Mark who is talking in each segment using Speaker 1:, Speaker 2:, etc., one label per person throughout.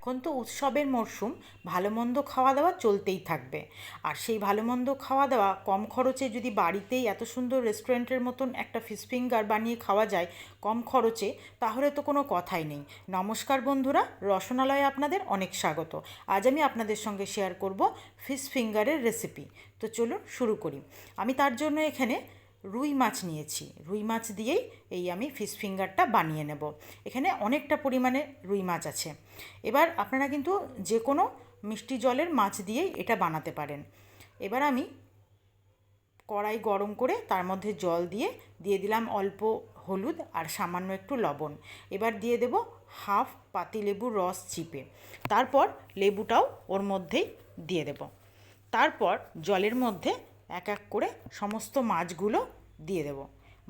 Speaker 1: এখন তো উৎসবের মরশুম, ভালো মন্দ খাওয়া দাওয়া চলতেই থাকবে। আর সেই ভালো মন্দ খাওয়া দাওয়া কম খরচে যদি বাড়িতেই এত সুন্দর রেস্টুরেন্টের মতন একটা ফিশ ফিঙ্গার বানিয়ে খাওয়া যায় কম খরচে, তাহলে তো কোনো কথাই নেই। নমস্কার বন্ধুরা, রসনালয়ে আপনাদের অনেক স্বাগত। আজ আমি আপনাদের সঙ্গে শেয়ার করব ফিশ ফিঙ্গারের রেসিপি। তো চলুন শুরু করি। আমি তার জন্য এখানে রুই মাছ নিয়েছি। রুই মাছ দিয়েই আমি ফিশ ফিঙ্গারটা বানিয়ে নেব। এখানে অনেকটা পরিমাণে রুই মাছ আছে। এবার আপনারা কিন্তু যে কোনো মিষ্টি জলের মাছ দিয়েই এটা বানাতে পারেন। এবার আমি কড়াই গরম করে তার মধ্যে জল দিয়ে দিয়ে দিলাম অল্প হলুদ আর সামান্য একটু লবণ। এবার দিয়ে দেব হাফ পাতিলেবুর রস চিপে, তারপর লেবুটাও ওর মধ্যেই দিয়ে দেব। তারপর জলের মধ্যে এক এক করে সমস্ত মাছগুলো দিয়ে দেব।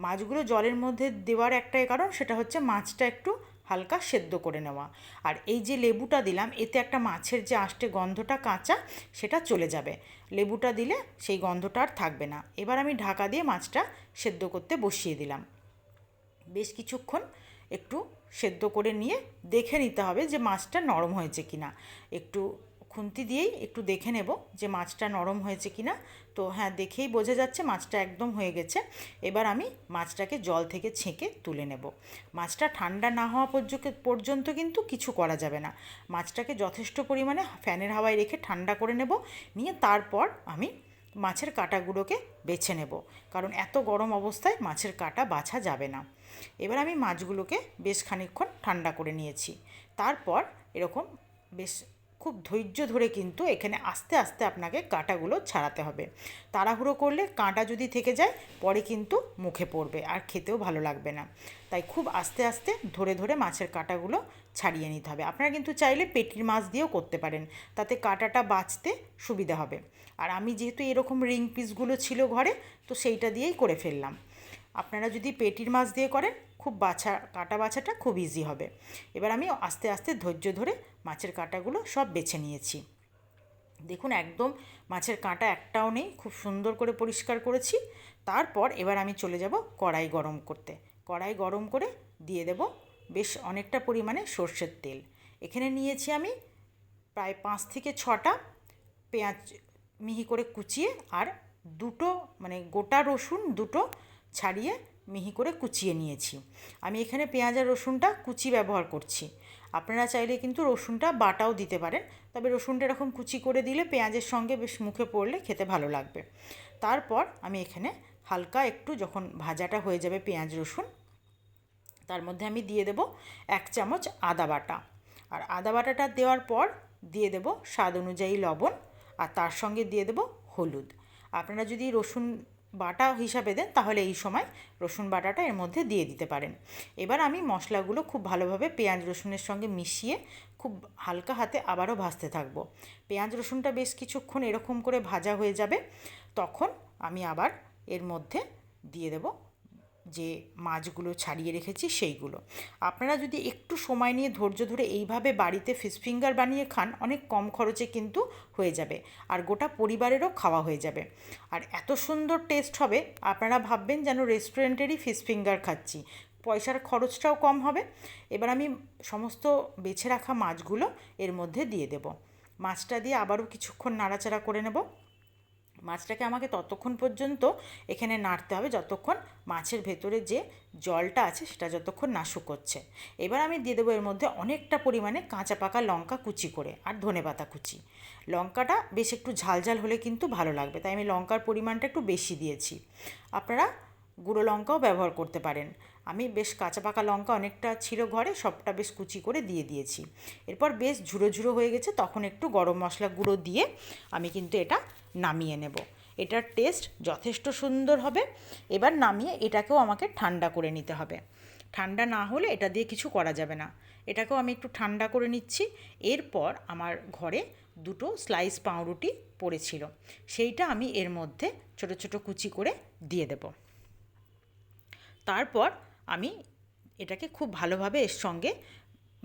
Speaker 1: মাছগুলো জলের মধ্যে দেওয়ার একটাই কারণ, সেটা হচ্ছে মাছটা একটু হালকা সেদ্ধ করে নেওয়া। আর এই যে লেবুটা দিলাম, এতে একটা মাছের যে আষ্টে গন্ধটা কাঁচা, সেটা চলে যাবে। লেবুটা দিলে সেই গন্ধটা আর থাকবে না। এবার আমি ঢাকা দিয়ে মাছটা সেদ্ধ করতে বসিয়ে দিলাম। বেশ কিছুক্ষণ একটু সেদ্ধ করে নিয়ে দেখে নিতে হবে যে মাছটা নরম হয়েছে কিনা। একটু খুন্তি দিয়েই একটু দেখে নেব যে মাছটা নরম হয়েছে কিনা। তো হ্যাঁ, দেখেই বোঝা যাচ্ছে মাছটা একদম হয়ে গেছে। এবার আমি মাছটাকে জল থেকে ছেঁকে তুলে নেব। মাছটা ঠান্ডা না হওয়া পর্যন্ত কিন্তু কিছু করা যাবে না। মাছটাকে যথেষ্ট পরিমাণে ফ্যানের হাওয়ায় রেখে ঠান্ডা করে নেব। নিয়ে তারপর আমি মাছের কাঁটাগুলোকে বেছে নেব, কারণ এত গরম অবস্থায় মাছের কাঁটা বাছা যাবে না। এবার আমি মাছগুলোকে বেশ খানিকক্ষণ ঠান্ডা করে নিয়েছি। তারপর এরকম বেশ খুব ধৈর্য ধরে কিন্তু এখানে আস্তে আস্তে আপনাকে কাঁটাগুলো ছাড়াতে হবে। তাড়াহুড়ো করলে কাঁটা যদি থেকে যায় পরে কিন্তু মুখে পড়বে আর খেতেও ভালো লাগবে না। তাই খুব আস্তে আস্তে ধরে ধরে মাছের কাঁটাগুলো ছাড়িয়ে নিতে হবে। আপনারা কিন্তু চাইলে পেটির মাছ দিয়েও করতে পারেন, তাতে কাঁটাটা বাছতে সুবিধা হবে। আর আমি যেহেতু এরকম রিং পিসগুলো ছিল ঘরে, তো সেইটা দিয়েই করে ফেললাম। আপনারা যদি পেটির মাছ দিয়ে করেন, খুব কাঁটা বাছাটা খুব ইজি হবে। এবার আমি আস্তে আস্তে ধৈর্য ধরে মাছের কাঁটাগুলো সব বেছে নিয়েছি। দেখুন, একদম মাছের কাঁটা একটাও নেই, খুব সুন্দর করে পরিষ্কার করেছি। তারপর এবার আমি চলে যাব কড়াই গরম করতে। কড়াই গরম করে দিয়ে দেব বেশ অনেকটা পরিমাণে সর্ষের তেল। এখানে নিয়েছি আমি প্রায় 5 থেকে 6টা পেঁয়াজ মিহি করে কুচিয়ে, আর দুটো মানে গোটা রসুন দুটো ছাড়িয়ে মিহি করে কুচিয়ে নিয়েছি। আমি এখানে পেঁয়াজ আর রসুনটা কুচি ব্যবহার করছি। আপনারা চাইলে কিন্তু রসুনটা বাটাও দিতে পারেন, তবে রসুনটা এরকম কুচি করে দিলে পেঁয়াজের সঙ্গে বেশ মুখে পড়লে খেতে ভালো লাগবে। তারপর আমি এখানে হালকা একটু যখন ভাজাটা হয়ে যাবে পেঁয়াজ রসুন, তার মধ্যে আমি দিয়ে দেব 1 চামচ আদা বাটা। আর আদা বাটাটা দেওয়ার পর দিয়ে দেব স্বাদ অনুযায়ী লবণ, আর তার সঙ্গে দিয়ে দেব হলুদ। আপনারা যদি রসুন বাটা হিসাবে দেন, তাহলে এই সময় রসুন বাটাটা এর মধ্যে দিয়ে দিতে পারেন। এবার আমি মশলাগুলো খুব ভালোভাবে পেঁয়াজ রসুনের সঙ্গে মিশিয়ে খুব হালকা হাতে আবারও ভাজতে থাকবো। পেঁয়াজ রসুনটা বেশ কিছুক্ষণ এরকম করে ভাজা হয়ে যাবে, তখন আমি আবার এর মধ্যে দিয়ে দেব যে মাছগুলো ছাড়িয়ে রেখেছি সেইগুলো। আপনারা যদি একটু সময় নিয়ে ধৈর্য ধরে এইভাবে বাড়িতে ফিশ ফিঙ্গার বানিয়ে খান, অনেক কম খরচে কিন্তু হয়ে যাবে, আর গোটা পরিবারেরও খাওয়া হয়ে যাবে। আর এত সুন্দর টেস্ট হবে, আপনারা ভাববেন যেন রেস্টুরেন্টেরই ফিশ ফিঙ্গার খাচ্ছি। পয়সার খরচটাও কম হবে। এবার আমি সমস্ত বেছে রাখা মাছগুলো এর মধ্যে দিয়ে দেব। মাছটা দিয়ে আবারও কিছুক্ষণ নাড়াচাড়া করে নেব। মাছটাকে আমাকে ততক্ষণ পর্যন্ত এখানে নাড়তে হবে যতক্ষণ মাছের ভেতরে যে জলটা আছে সেটা যতক্ষণ না শুকোচ্ছে। এবার আমি দিয়ে দেবো এর মধ্যে অনেকটা পরিমাণে কাঁচা পাকা লঙ্কা কুচি করে, আর ধনেপাতা কুচি। লঙ্কাটা বেশ একটু ঝালঝাল হলে কিন্তু ভালো লাগবে, তাই আমি লঙ্কার পরিমাণটা একটু বেশি দিয়েছি। আপনারা গুঁড়ো লঙ্কাও ব্যবহার করতে পারেন। আমি বেশ কাঁচা পাকা লঙ্কা অনেকটা ছিল ঘরে, সবটা বেশ কুচি করে দিয়ে দিয়েছি। এরপর বেশ ঝুড়ো ঝুড়ো হয়ে গেছে, তখন একটু গরম মশলা গুঁড়ো দিয়ে আমি কিন্তু এটা নামিয়ে নেব। এটার টেস্ট যথেষ্ট সুন্দর হবে। এবার নামিয়ে এটাকেও আমাকে ঠান্ডা করে নিতে হবে। ঠান্ডা না হলে এটা দিয়ে কিছু করা যাবে না। এটাকেও আমি একটু ঠান্ডা করে নিচ্ছি। এরপর আমার ঘরে দুটো স্লাইস পাউরুটি পড়েছিল, সেইটা আমি এর মধ্যে ছোট ছোট কুচি করে দিয়ে দেব। তারপর আমি এটাকে খুব ভালোভাবে এর সঙ্গে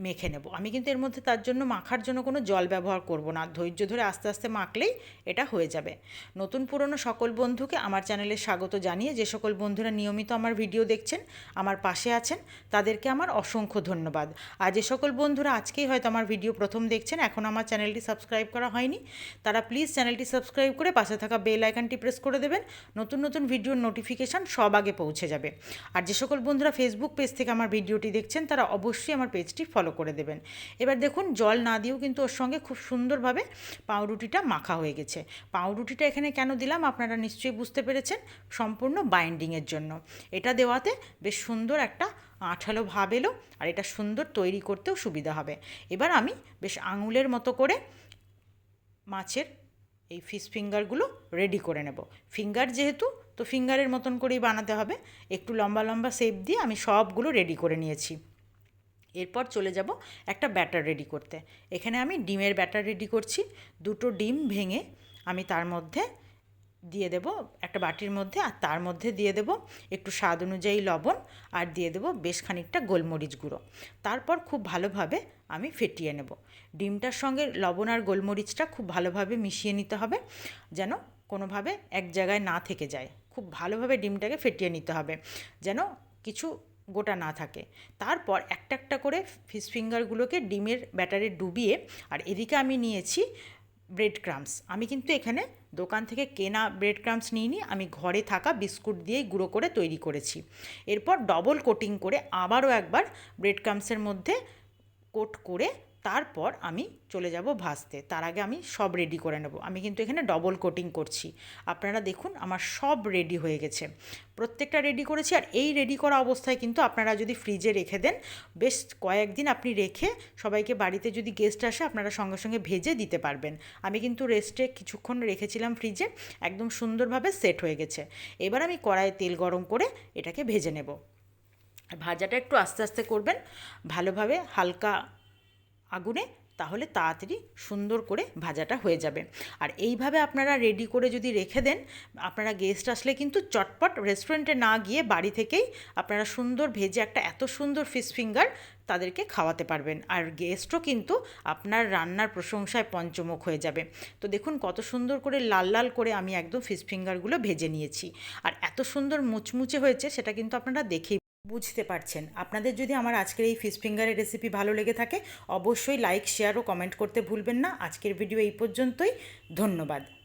Speaker 1: মেখে নেব। আমি কিন্তু এর মধ্যে তার জন্য মাখার জন্য কোনো জল ব্যবহার করব না, ধৈর্য ধরে আস্তে আস্তে মাখলেই এটা হয়ে যাবে। নতুন পুরনো সকল বন্ধুকে আমার চ্যানেলে স্বাগত জানিয়ে যে সকল বন্ধুরা নিয়মিত আমার ভিডিও দেখছেন, আমার পাশে আছেন, তাদেরকে আমার অসংখ্য ধন্যবাদ। আর যে সকল বন্ধুরা আজকেই হয়তো আমার ভিডিও প্রথম দেখছেন, এখন আমার চ্যানেলটি সাবস্ক্রাইব করা হয়নি, তারা প্লিজ চ্যানেলটি সাবস্ক্রাইব করে পাশে থাকা বেল আইকনটি প্রেস করে দেবেন। নতুন নতুন ভিডিওর নোটিফিকেশান সব আগে পৌঁছে যাবে। আর যে সকল বন্ধুরা ফেসবুক পেজ থেকে আমার ভিডিওটি দেখছেন, তারা অবশ্যই আমার পেজটি ফলো করে দেবেন। এবার দেখুন জল না দিয়েও কিন্তু ওর সঙ্গে খুব সুন্দরভাবে পাউরুটিটা মাখা হয়ে গেছে। পাউরুটিটা এখানে কেন দিলাম আপনারা নিশ্চয়ই বুঝতে পেরেছেন, সম্পূর্ণ বাইন্ডিংয়ের জন্য। এটা দেওয়াতে বেশ সুন্দর একটা আঠালো ভাব এলো, আর এটা সুন্দর তৈরি করতেও সুবিধা হবে। এবার আমি বেশ আঙুলের মতো করে মাছের এই ফিশ ফিঙ্গারগুলো রেডি করে নেব। ফিঙ্গার যেহেতু, তো ফিঙ্গারের মতন করেই বানাতে হবে। একটু লম্বা লম্বা শেপ দিয়ে আমি সবগুলো রেডি করে নিয়েছি। এরপর চলে যাব একটা ব্যাটার রেডি করতে। এখানে আমি ডিমের ব্যাটার রেডি করছি। দুটো ডিম ভেঙে আমি তার মধ্যে দিয়ে দেব একটা বাটির মধ্যে, আর তার মধ্যে দিয়ে দেব একটু স্বাদ অনুযায়ী লবণ, আর দিয়ে দেব বেশ খানিকটা গোলমরিচ গুঁড়ো। তারপর খুব ভালোভাবে আমি ফেটিয়ে নেব। ডিমটার সঙ্গে লবণ আর গোলমরিচটা খুব ভালোভাবে মিশিয়ে নিতে হবে, যেন কোনোভাবে এক জায়গায় না থেকে যায়। খুব ভালোভাবে ডিমটাকে ফেটিয়ে নিতে হবে, যেন কিছু গোটা না থাকে। তারপর একটা একটা করে ফিশ ফিঙ্গারগুলোকে ডিমের ব্যাটারে ডুবিয়ে, আর এদিকে আমি নিয়েছি ব্রেড ক্রাম্বস। আমি কিন্তু এখানে দোকান থেকে কেনা ব্রেড ক্রাম্বস নিইনি, আমি ঘরে থাকা বিস্কুট দিয়েই গুঁড়ো করে তৈরি করেছি। এরপর ডবল কোটিং করে আবারও একবার ব্রেড ক্রাম্বসের মধ্যে কোট করে তারপর আমি চলে যাব ভাজতে। তার আগে আমি সব রেডি করে নেব। আমি কিন্তু এখানে ডবল কোটিং করছি। আপনারা দেখুন আমার সব রেডি হয়ে গেছে, প্রত্যেকটা রেডি করেছি। আর এই রেডি করা অবস্থায় কিন্তু আপনারা যদি ফ্রিজে রেখে দেন, বেশ কয়েকদিন আপনি রেখে সবাইকে বাড়িতে যদি গেস্ট আসে আপনারা সঙ্গে সঙ্গে ভেজে দিতে পারবেন। আমি কিন্তু রেস্টে কিছুক্ষণ রেখেছিলাম ফ্রিজে, একদম সুন্দরভাবে সেট হয়ে গেছে। এবার আমি কড়াইয়ে তেল গরম করে এটাকে ভেজে নেব। ভাজাটা একটু আস্তে আস্তে করবেন, ভালোভাবে হালকা আগুনে, তাহলে তাড়াতাড়ি সুন্দর করে ভাজাটা হয়ে যাবে। আর এইভাবে আপনারা রেডি করে যদি রেখে দেন, আপনারা গেস্ট আসলে কিন্তু চটপট রেস্টুরেন্টে না গিয়ে বাড়ি থেকেই আপনারা সুন্দর ভেজে একটা এত সুন্দর ফিশ ফিঙ্গার তাদেরকে খাওয়াতে পারবেন। আর গেস্টও কিন্তু আপনার রান্নার প্রশংসায় পঞ্চমুখ হয়ে যাবে। তো দেখুন কত সুন্দর করে লাল লাল করে আমি একদম ফিশ ফিঙ্গারগুলো ভেজে নিয়েছি। আর এত সুন্দর মুচমুচে হয়েছে সেটা কিন্তু আপনারা দেখেই বুঝতে পারছেন। আপনাদের যদি আমার আজকের এই ফিশ ফিঙ্গারের রেসিপি ভালো লেগে থাকে, অবশ্যই লাইক, শেয়ার ও কমেন্ট করতে ভুলবেন না। আজকের ভিডিও এই পর্যন্তই। ধন্যবাদ।